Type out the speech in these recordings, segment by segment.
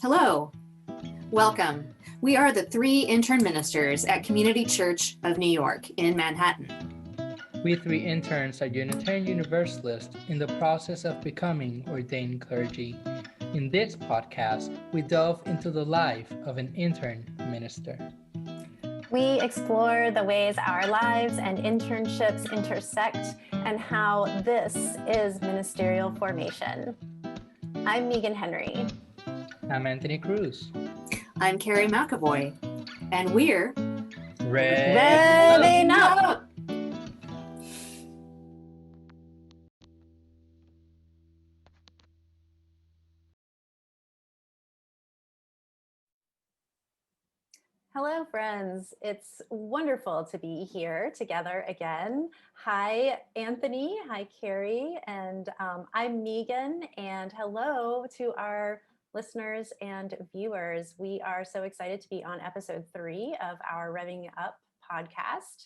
Hello, welcome. We are the three intern ministers at Community Church of New York in Manhattan. We three interns are Unitarian Universalists in the process of becoming ordained clergy. In this podcast, we delve into the life of an intern minister. We explore the ways our lives and internships intersect and how this is ministerial formation. I'm Meagan Henry. I'm Anthony Cruz. I'm Carrie McAvoy, and we're Rev'ing up. Hello, friends. It's wonderful to be here together again. Hi, Anthony. Hi, Carrie. And I'm Meagan. And hello to our listeners and viewers. We are so excited to be on episode 3 of our Rev'ing Up podcast.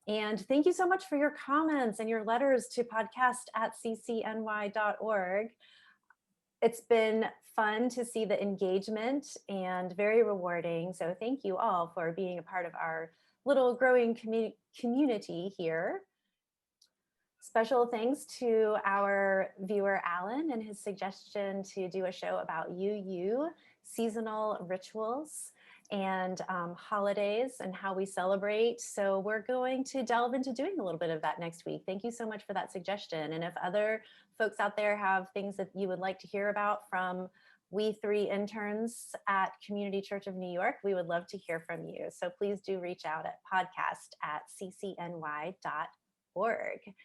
And thank you so much for your comments and your letters to podcast@ccny.org. It's been fun to see the engagement and very rewarding. So thank you all for being a part of our little growing community here. Special thanks to our viewer, Alan, and his suggestion to do a show about UU, seasonal rituals and holidays and how we celebrate. So we're going to delve into doing a little bit of that next week. Thank you so much for that suggestion. And if other folks out there have things that you would like to hear about from we three interns at Community Church of New York, we would love to hear from you. So please do reach out at podcast@ccny.org.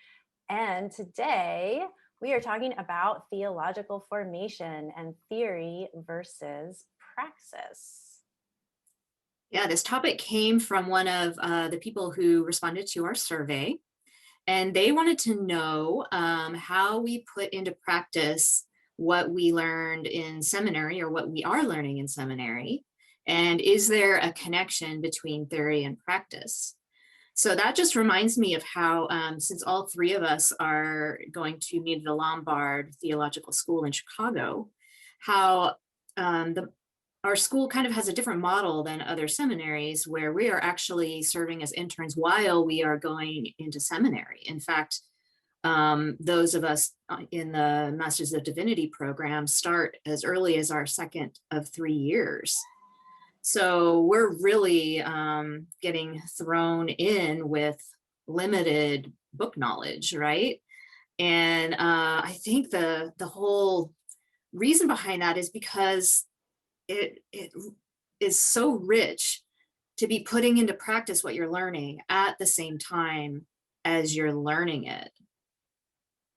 And today we are talking about theological formation and theory versus praxis. Yeah, this topic came from one of the people who responded to our survey, and they wanted to know how we put into practice what we learned in seminary or what we are learning in seminary, and is there a connection between theory and practice? So that just reminds me of how, since all three of us are going to Meade the Lombard Theological School in Chicago, how our school kind of has a different model than other seminaries where we are actually serving as interns while we are going into seminary. In fact, those of us in the Masters of Divinity program start as early as our second of 3 years. So we're really getting thrown in with limited book knowledge, right? And I think the whole reason behind that is because it is so rich to be putting into practice what you're learning at the same time as you're learning it.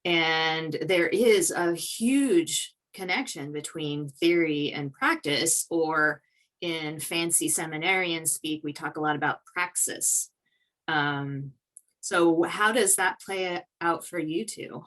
And there is a huge connection between theory and practice, or in fancy seminarian speak, we talk a lot about praxis. So how does that play out for you two?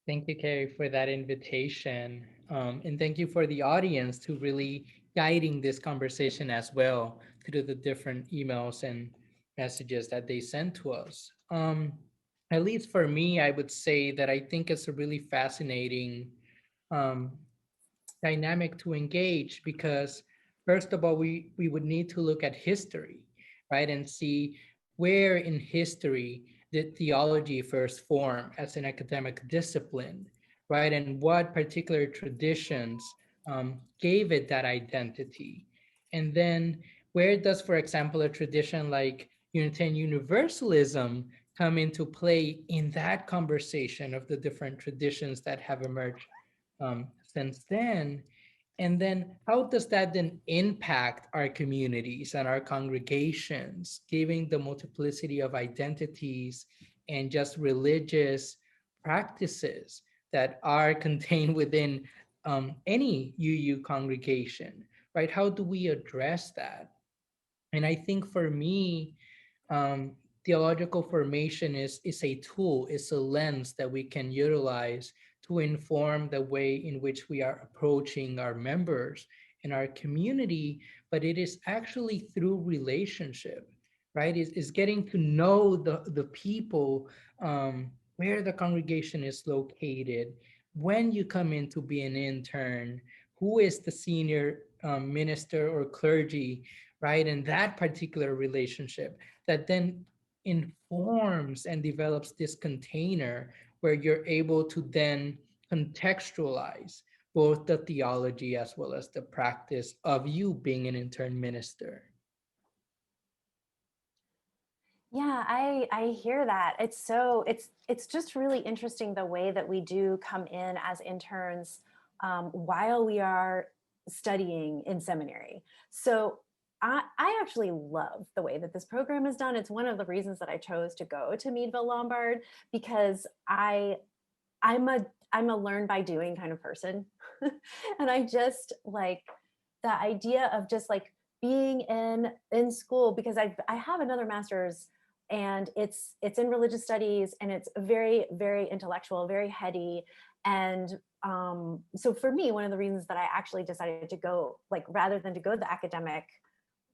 Thank you, Carrie, for that invitation. And thank you for the audience to really guiding this conversation as well through the different emails and messages that they send to us. At least for me, I would say that I think it's a really fascinating dynamic to engage because, first of all, we would need to look at history, right? And see where in history did theology first form as an academic discipline, right? And what particular traditions gave it that identity. And then where does, for example, a tradition like Unitarian Universalism come into play in that conversation of the different traditions that have emerged since then? And then how does that then impact our communities and our congregations, giving the multiplicity of identities and just religious practices that are contained within any UU congregation, right? How do we address that? And I think for me, theological formation is a tool, it's a lens that we can utilize to inform the way in which we are approaching our members in our community, but it is actually through relationship, right? It's getting to know the people, where the congregation is located, when you come in to be an intern, who is the senior minister or clergy, right? And that particular relationship that then informs and develops this container where you're able to then contextualize both the theology as well as the practice of you being an intern minister. Yeah, I hear that. It's just really interesting the way that we do come in as interns while we are studying in seminary. So I actually love the way that this program is done. It's one of the reasons that I chose to go to Meadville Lombard, because I'm a learn by doing kind of person. And I just like the idea of just like being in school, because I have another master's, and it's in religious studies, and it's very, very intellectual, very heady. And so for me, one of the reasons that I actually decided to go, like, rather than to go the academic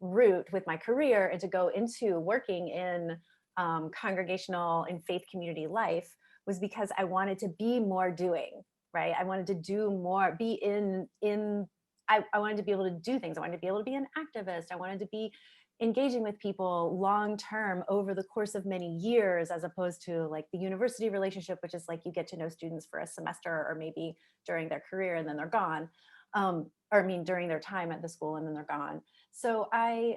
route with my career and to go into working in congregational and faith community life, was because I wanted to be more doing, right? I wanted to do more, be I wanted to be able to do things. I wanted to be able to be an activist. I wanted to be engaging with people long term over the course of many years, as opposed to like the university relationship, which is like you get to know students for a semester or maybe during their career and then they're gone. Or I mean, during their time at the school and then they're gone. So I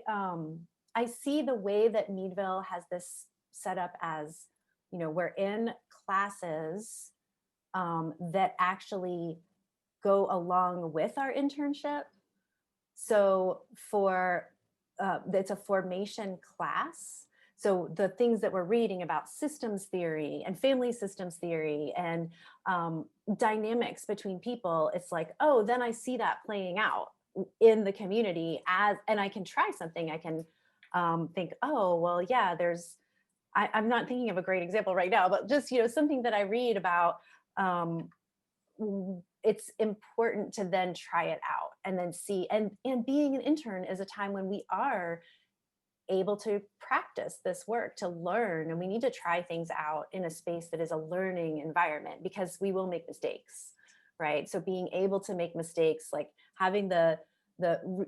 see the way that Meadville has this set up as, you know, we're in classes that actually go along with our internship. So it's a formation class. So the things that we're reading about systems theory and family systems theory and dynamics between people, it's like, oh, then I see that playing out in the community and I can try something. I can think, oh, well, yeah, I'm not thinking of a great example right now, but just, you know, something that I read about, it's important to then try it out and then see. And being an intern is a time when we are able to practice this work, to learn, and we need to try things out in a space that is a learning environment, because we will make mistakes, right? So being able to make mistakes, like having the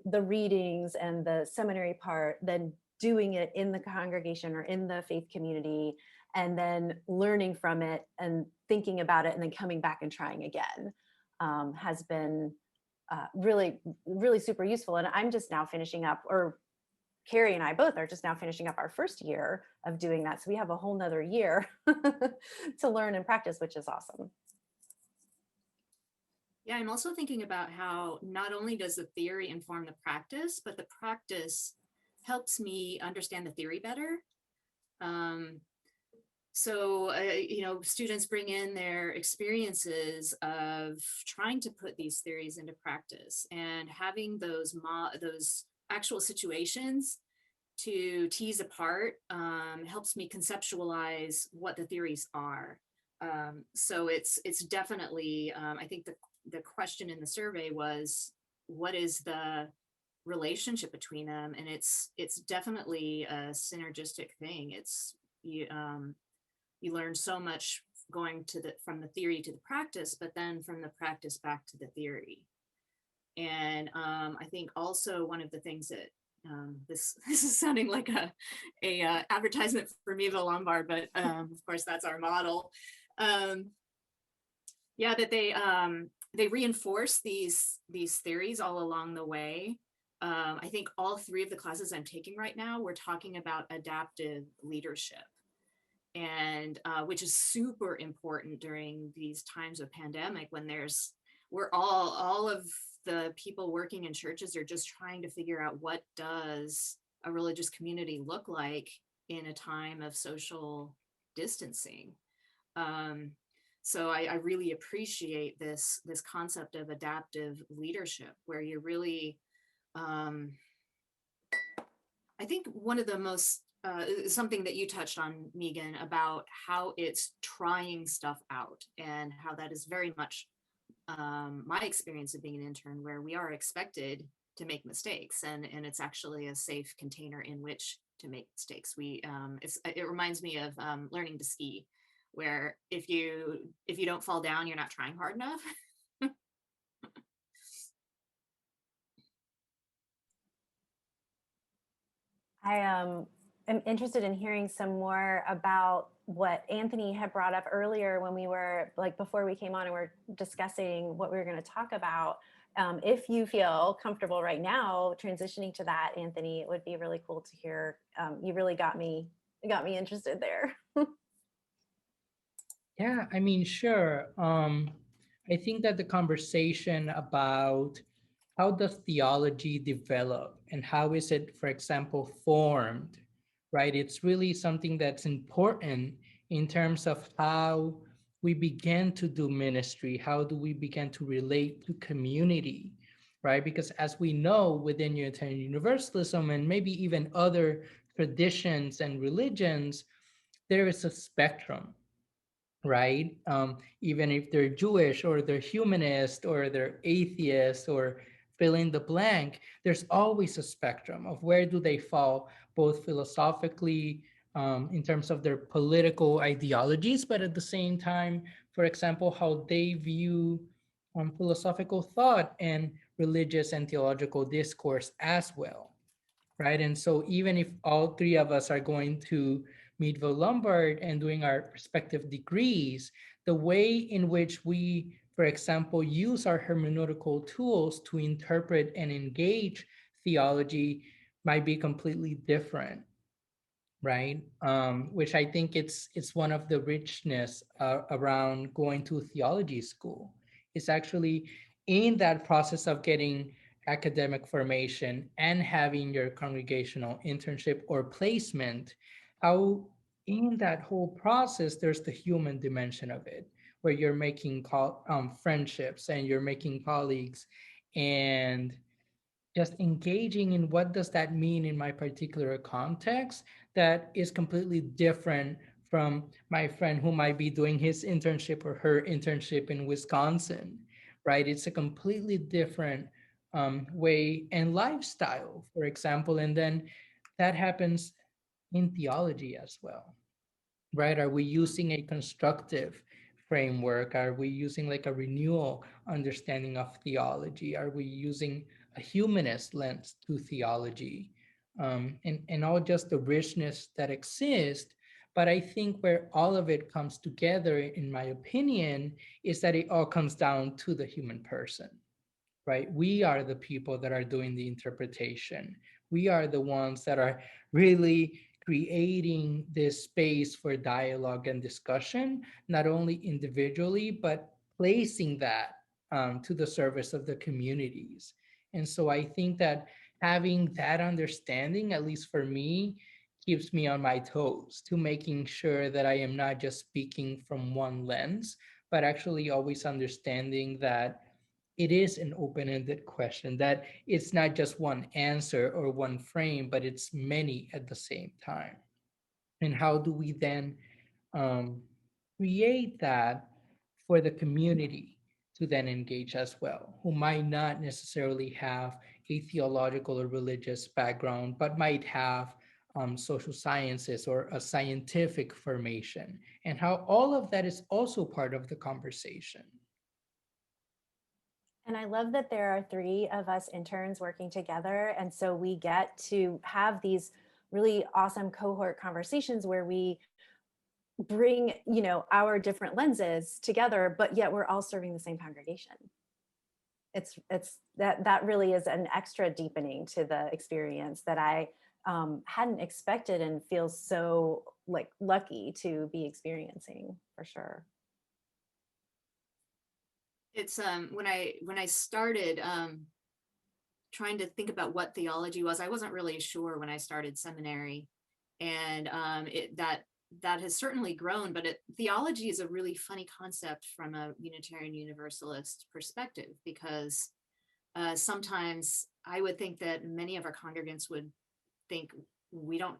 readings and the seminary part, then doing it in the congregation or in the faith community, and then learning from it and thinking about it and then coming back and trying again, has been really, really super useful. And I'm just now finishing up, or Carrie and I both are just now finishing up our first year of doing that. So we have a whole nother year to learn and practice, which is awesome. Yeah, I'm also thinking about how not only does the theory inform the practice, but the practice helps me understand the theory better. You know, students bring in their experiences of trying to put these theories into practice, and having those actual situations to tease apart helps me conceptualize what the theories are. So it's definitely, I think the question in the survey was, what is the relationship between them? And it's definitely a synergistic thing. It's you learn so much going from the theory to the practice, but then from the practice back to the theory. And I think also one of the things that this is sounding like a advertisement for Meagan Lombard, but of course that's our model. Yeah, that they reinforce these theories all along the way. I think all three of the classes I'm taking right now, we're talking about adaptive leadership, and which is super important during these times of pandemic, when we're all of the people working in churches are just trying to figure out, what does a religious community look like in a time of social distancing. So I really appreciate this concept of adaptive leadership, where you're really, I think one of the most, something that you touched on, Meagan, about how it's trying stuff out, and how that is very much my experience of being an intern, where we are expected to make mistakes, and it's actually a safe container in which to make mistakes. It reminds me of learning to ski. where if you don't fall down, you're not trying hard enough. I am interested in hearing some more about what Anthony had brought up earlier when we were, like, before we came on and we're discussing what we were going to talk about. If you feel comfortable right now transitioning to that, Anthony, it would be really cool to hear. You really got me interested there. Yeah, I mean, sure. I think that the conversation about how does theology develop and how is it, for example, formed, right? It's really something that's important in terms of how we begin to do ministry. How do we begin to relate to community, right? Because as we know, within Unitarian Universalism and maybe even other traditions and religions, there is a spectrum, right? Even if they're Jewish or they're humanist or they're atheist or fill in the blank, there's always a spectrum of where do they fall, both philosophically, in terms of their political ideologies, but at the same time, for example, how they view philosophical thought and religious and theological discourse as well, right? And so even if all three of us are going to Meadville Lombard and doing our respective degrees, the way in which we, for example, use our hermeneutical tools to interpret and engage theology might be completely different, right? Which I think it's one of the richness around going to theology school. It's actually in that process of getting academic formation and having your congregational internship or placement, how in that whole process there's the human dimension of it, where you're making friendships and you're making colleagues and just engaging in what does that mean in my particular context that is completely different from my friend who might be doing his internship or her internship in Wisconsin, right? It's a completely different way and lifestyle, for example. And then that happens in theology as well, right? Are we using a constructive framework? Are we using like a renewal understanding of theology? Are we using a humanist lens to theology? And all just the richness that exists. But I think where all of it comes together, in my opinion, is that it all comes down to the human person, right? We are the people that are doing the interpretation. We are the ones that are really creating this space for dialogue and discussion, not only individually, but placing that to the service of the communities. And so I think that having that understanding, at least for me, keeps me on my toes to making sure that I am not just speaking from one lens, but actually always understanding that it is an open-ended question, that it's not just one answer or one frame, but it's many at the same time. And how do we then um, create that for the community to then engage as well, who might not necessarily have a theological or religious background, but might have social sciences or a scientific formation, and how all of that is also part of the conversation. And I love that there are three of us interns working together. And so we get to have these really awesome cohort conversations where we bring, our different lenses together, but yet we're all serving the same congregation. It's that really is an extra deepening to the experience that I hadn't expected and feel so lucky to be experiencing, for sure. It's when I started trying to think about what theology was, I wasn't really sure when I started seminary, and that has certainly grown. But theology is a really funny concept from a Unitarian Universalist perspective, because sometimes I would think that many of our congregants would think we don't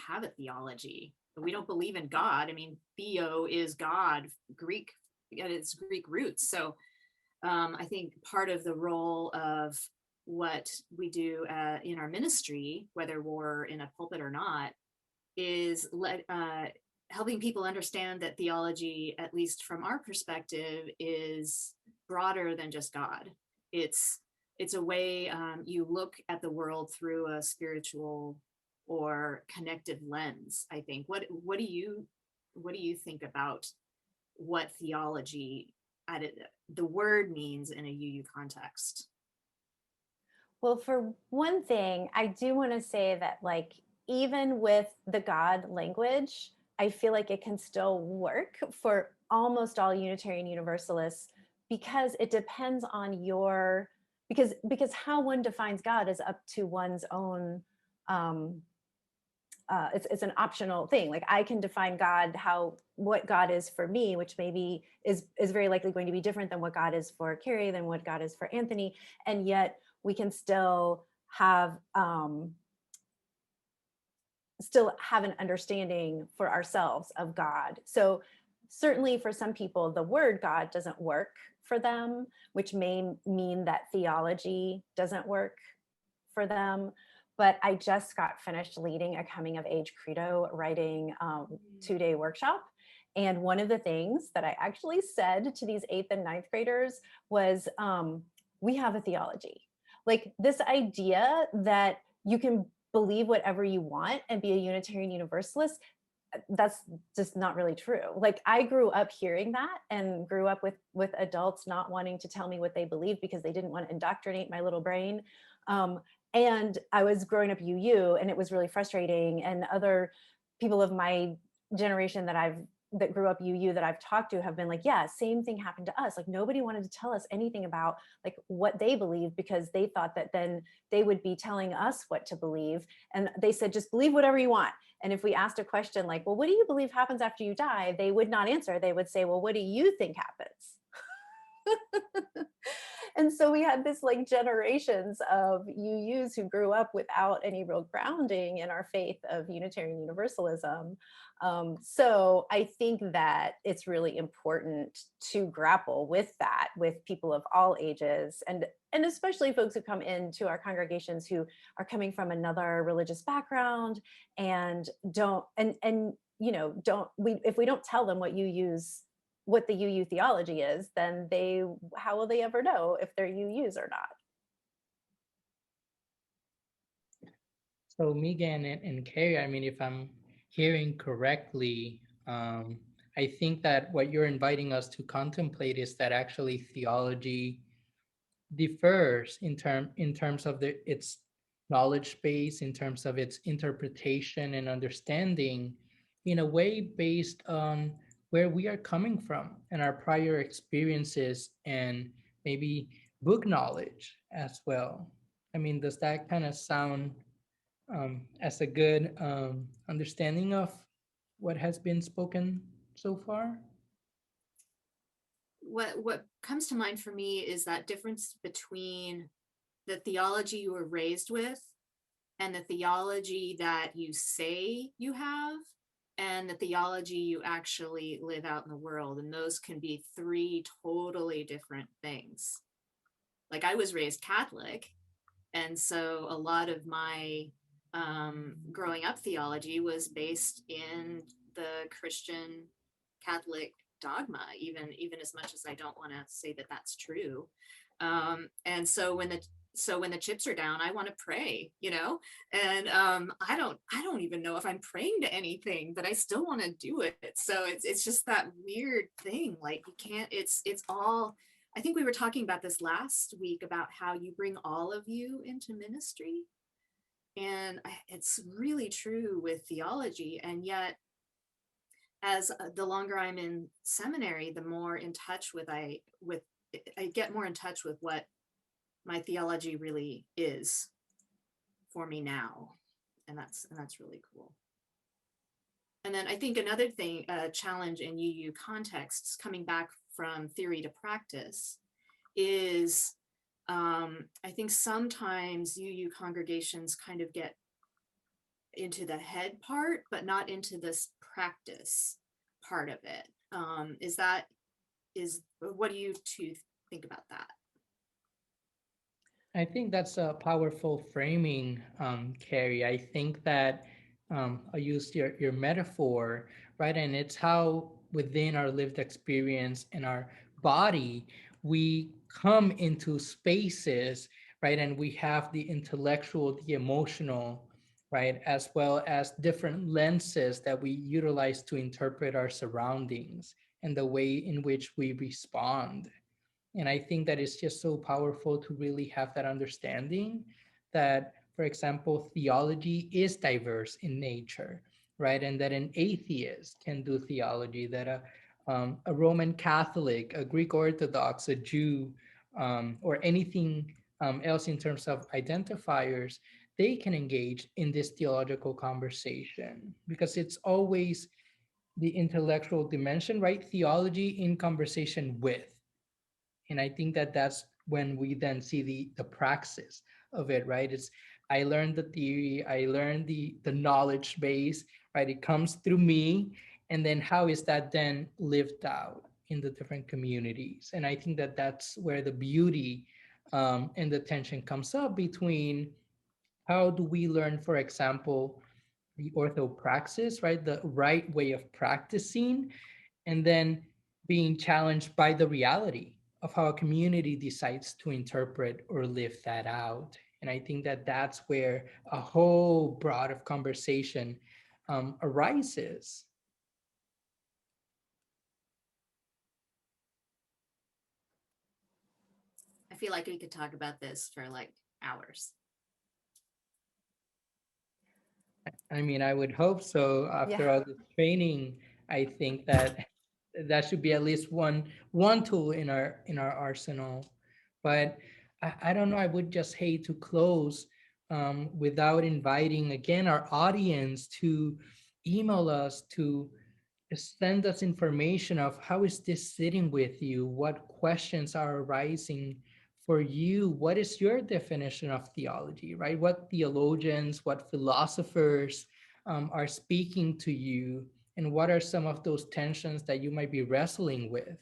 have a theology. We don't believe in God. I mean, theo is God, Greek, it's Greek roots. So I think part of the role of what we do in our ministry, whether we're in a pulpit or not, is helping people understand that theology, at least from our perspective, is broader than just God. It's a way you look at the world through a spiritual or connected lens. I think. What do you think about what theology, the word, means in a UU context? Well, for one thing, I do want to say that, like, even with the God language, I feel like it can still work for almost all Unitarian Universalists, because it depends on because how one defines God is up to one's own. Um, it's an optional thing. Like, I can define God what God is for me, which maybe is very likely going to be different than what God is for Carrie, than what God is for Anthony, and yet we can still have an understanding for ourselves of God. So certainly for some people, the word God doesn't work for them, which may mean that theology doesn't work for them. But I just got finished leading a coming of age credo writing 2-day workshop. And one of the things that I actually said to these 8th and 9th graders was, we have a theology. Like, this idea that you can believe whatever you want and be a Unitarian Universalist, that's just not really true. Like, I grew up hearing that, and grew up with adults not wanting to tell me what they believed because they didn't want to indoctrinate my little brain. And I was growing up UU, and it was really frustrating. And other people of my generation that grew up UU that I've talked to have been like, yeah, same thing happened to us. Like, nobody wanted to tell us anything about like what they believed, because they thought that then they would be telling us what to believe. And they said, just believe whatever you want. And if we asked a question like, well, what do you believe happens after you die? They would not answer. They would say, well, what do you think happens? And so we had this like generations of UUs who grew up without any real grounding in our faith of Unitarian Universalism. So I think that it's really important to grapple with that with people of all ages, and especially folks who come into our congregations who are coming from another religious background and don't if we don't tell them what the UU theology is, then how will they ever know if they're UUs or not? So Meagan and Carrie, I mean, if I'm hearing correctly, I think that what you're inviting us to contemplate is that actually theology differs in terms of its knowledge base, in terms of its interpretation and understanding, in a way based on where we are coming from and our prior experiences, and maybe book knowledge as well. I mean, does that kind of sound as a good understanding of what has been spoken so far? What comes to mind for me is that difference between the theology you were raised with and the theology that you say you have, and the theology you actually live out in the world. And those can be 3 totally different things. Like, I was raised Catholic, and so a lot of my growing up theology was based in the Christian Catholic dogma, even as much as I don't want to say that that's true. And so when the chips are down, I want to pray, and I don't even know if I'm praying to anything, but I still want to do it. So it's just that weird thing. Like, you can't. It's all. I think we were talking about this last week about how you bring all of you into ministry, and it's really true with theology. And yet, as the longer I'm in seminary, the more in touch I get more in touch with what my theology really is for me now. And that's really cool. And then I think another thing, challenge in UU contexts, coming back from theory to practice, is I think sometimes UU congregations kind of get into the head part, but not into this practice part of it. What do you two think about that? I think that's a powerful framing, Carrie. I think that I'll use your metaphor, right? And it's how within our lived experience and our body, we come into spaces, right? And we have the intellectual, the emotional, right? As well as different lenses that we utilize to interpret our surroundings and the way in which we respond. And I think that it's just so powerful to really have that understanding that, for example, theology is diverse in nature, right? And that an atheist can do theology, that a Roman Catholic, a Greek Orthodox, a Jew, or anything else in terms of identifiers, they can engage in this theological conversation because it's always the intellectual dimension, right? Theology in conversation with. And I think that that's when we then see the praxis of it, right? It's I learned the theory, I learned the knowledge base, right? It comes through me, and then how is that then lived out in the different communities? And I think that that's where the beauty and the tension comes up between how do we learn, for example, the orthopraxis, right? The right way of practicing, and then being challenged by the reality of how a community decides to interpret or live that out. And I think that that's where a whole broad of conversation arises. I feel like we could talk about this for like hours. I mean, I would hope so. After Yeah. all the training, I think that that should be at least one tool in our arsenal. But I don't know. I would just hate to close without inviting again our audience to email us to send us information of how is this sitting with you, what questions are arising for you, what is your definition of theology, right? What theologians, what philosophers are speaking to you, and what are some of those tensions that you might be wrestling with,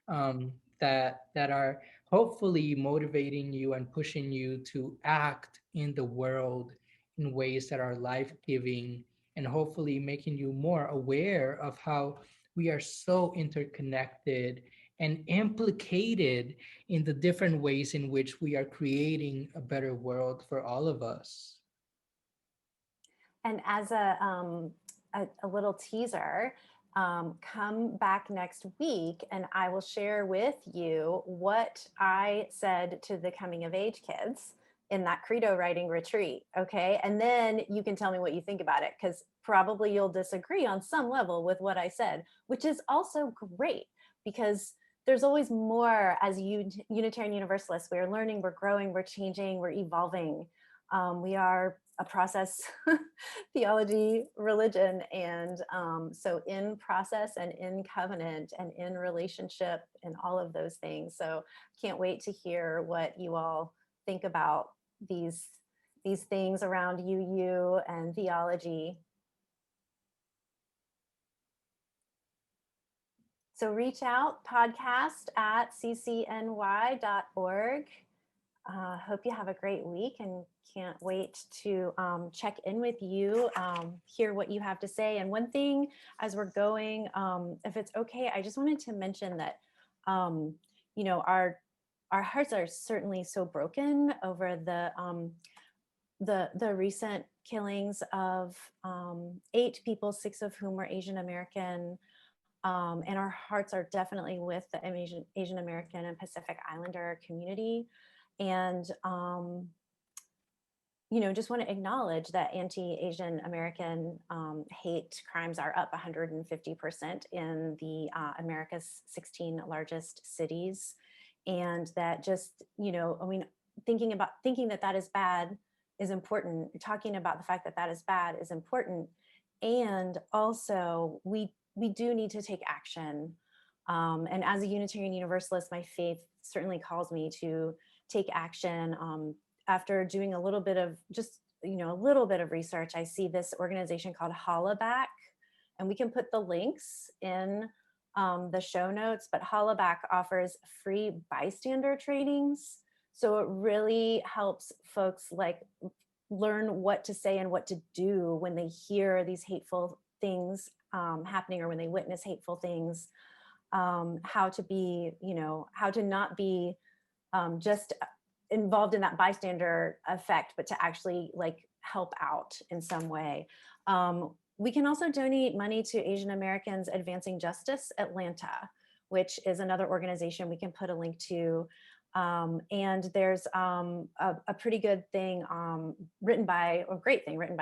that are hopefully motivating you and pushing you to act in the world in ways that are life-giving, and hopefully making you more aware of how we are so interconnected and implicated in the different ways in which we are creating a better world for all of us. And as a little teaser, come back next week and I will share with you what I said to the coming of age kids in that credo writing retreat. Okay. And then you can tell me what you think about it, because probably you'll disagree on some level with what I said, which is also great because there's always more as Unitarian Universalists. We're learning, we're growing, we're changing, we're evolving. We are a process theology religion, and so in process and in covenant and in relationship and all of those things. So can't wait to hear what you all think about these things around UU and theology. So reach out, podcast@ccny.org. Hope you have a great week and can't wait to check in with you, hear what you have to say. And one thing as we're going, if it's okay, I just wanted to mention that, you know, our hearts are certainly so broken over the recent killings of 8 people, 6 of whom were Asian American. And our hearts are definitely with the Asian American and Pacific Islander community. And, you know, just want to acknowledge that anti-Asian American hate crimes are up 150% in the America's 16 largest cities. And that just, you know, I mean, thinking that that is bad is important. Talking about the fact that that is bad is important. And also we do need to take action. And as a Unitarian Universalist, my faith certainly calls me to take action. After doing a little bit of research, I see this organization called Hollaback, and we can put the links in the show notes, but Hollaback offers free bystander trainings. So it really helps folks like learn what to say and what to do when they hear these hateful things happening, or when they witness hateful things, how to be, how to not be just involved in that bystander effect, but to actually like help out in some way. We can also donate money to Asian Americans Advancing Justice Atlanta, which is another organization we can put a link to. And there's a pretty good thing written by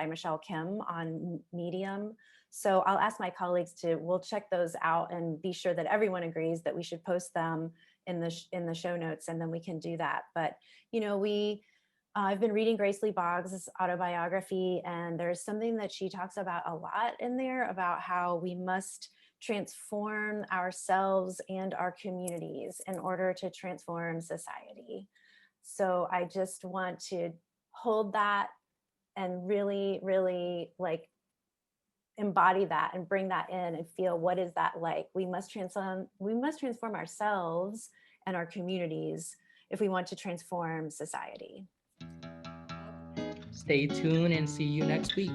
Michelle Kim on Medium. So I'll ask my colleagues we'll check those out and be sure that everyone agrees that we should post them in the show notes, and then we can do that. But, I've been reading Lee Boggs' autobiography, and there's something that she talks about a lot in there about how we must transform ourselves and our communities in order to transform society. So I just want to hold that and really, really like embody that and bring that in and feel, what is that like? We must transform ourselves and our communities if we want to transform society. Stay tuned and see you next week.